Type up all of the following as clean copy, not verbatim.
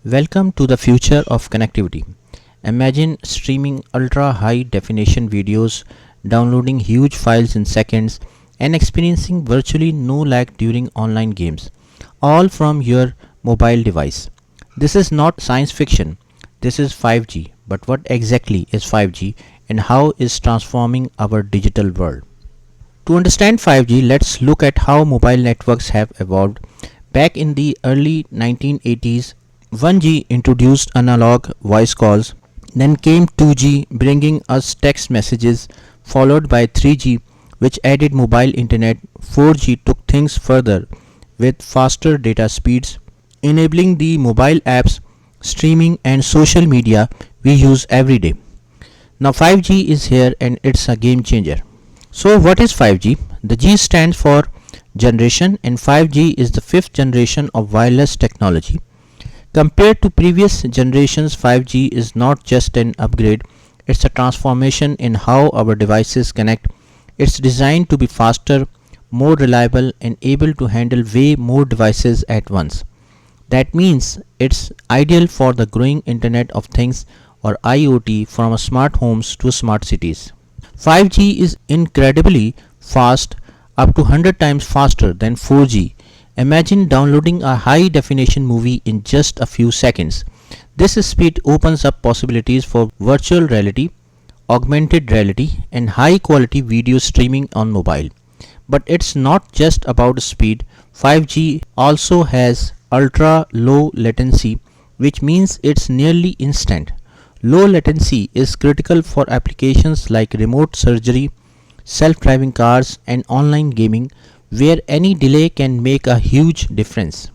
Welcome to the future of connectivity. Imagine streaming ultra high definition videos, downloading huge files in seconds, and experiencing virtually no lag during online games, all from your mobile device. This is not science fiction, this is 5G. But what exactly is 5G and how is transforming our digital world? To understand 5G, let's look at how mobile networks have evolved. Back in the early 1980s, 1G introduced analog voice calls, then came 2G bringing us text messages, followed by 3G which added mobile internet. 4G took things further with faster data speeds, enabling the mobile apps, streaming and social media we use every day. Now 5G is here and it's a game changer. So what is 5G? The G stands for generation and 5G is the fifth generation of wireless technology. Compared to previous generations, 5G is not just an upgrade, it's a transformation in how our devices connect. It's designed to be faster, more reliable and able to handle way more devices at once. That means it's ideal for the growing Internet of Things or IoT, from smart homes to smart cities. 5G is incredibly fast, up to 100 times faster than 4G. Imagine downloading a high definition movie in just a few seconds. This speed opens up possibilities for virtual reality, augmented reality, and high quality video streaming on mobile. But it's not just about speed. 5G also has ultra low latency, which means it's nearly instant. Low latency is critical for applications like remote surgery, self-driving cars, and online gaming, where any delay can make a huge difference.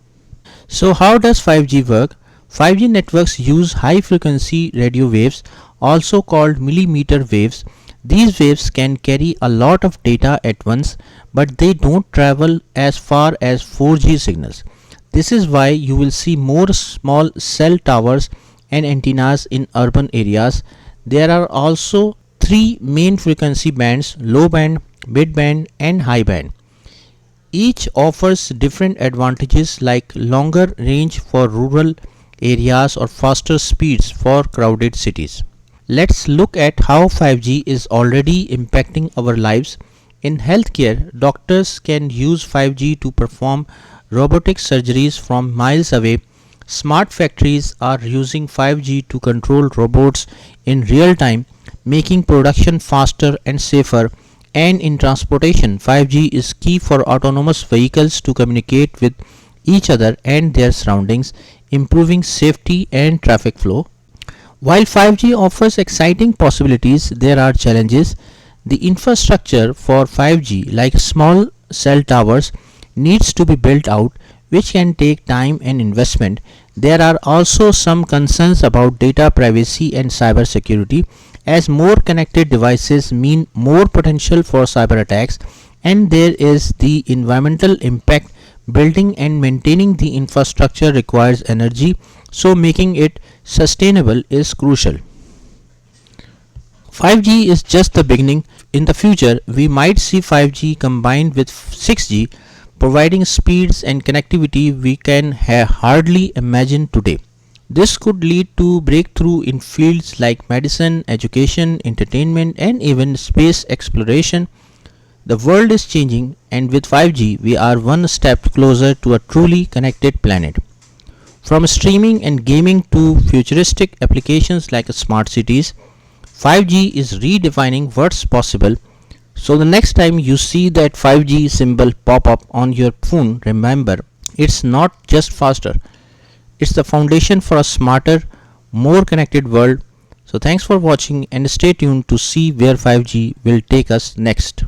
So how does 5G work? 5G networks use high frequency radio waves, also called millimeter waves. These waves can carry a lot of data at once, but they don't travel as far as 4G signals. This is why you will see more small cell towers and antennas in urban areas. There are also three main frequency bands: low band, mid band, and high band. Each offers different advantages like longer range for rural areas or faster speeds for crowded cities. Let's look at how 5G is already impacting our lives. In healthcare, doctors can use 5G to perform robotic surgeries from miles away. Smart factories are using 5G to control robots in real time, making production faster and safer. And in transportation, 5G is key for autonomous vehicles to communicate with each other and their surroundings, improving safety and traffic flow. While 5G offers exciting possibilities, there are challenges. The infrastructure for 5G, like small cell towers, needs to be built out, which can take time and investment. There are also some concerns about data privacy and cybersecurity, as more connected devices mean more potential for cyber attacks. And there is the environmental impact. Building and maintaining the infrastructure requires energy, so making it sustainable is crucial. 5G is just the beginning. In the future, we might see 5G combined with 6G, providing speeds and connectivity we can hardly imagine today. This could lead to breakthrough in fields like medicine, education, entertainment, and even space exploration. The world is changing, and with 5G, we are one step closer to a truly connected planet. From streaming and gaming to futuristic applications like smart cities, 5G is redefining what's possible. So, the next time you see that 5G symbol pop up on your phone, remember it's not just faster, it's the foundation for a smarter, more connected world. So, thanks for watching and stay tuned to see where 5G will take us next.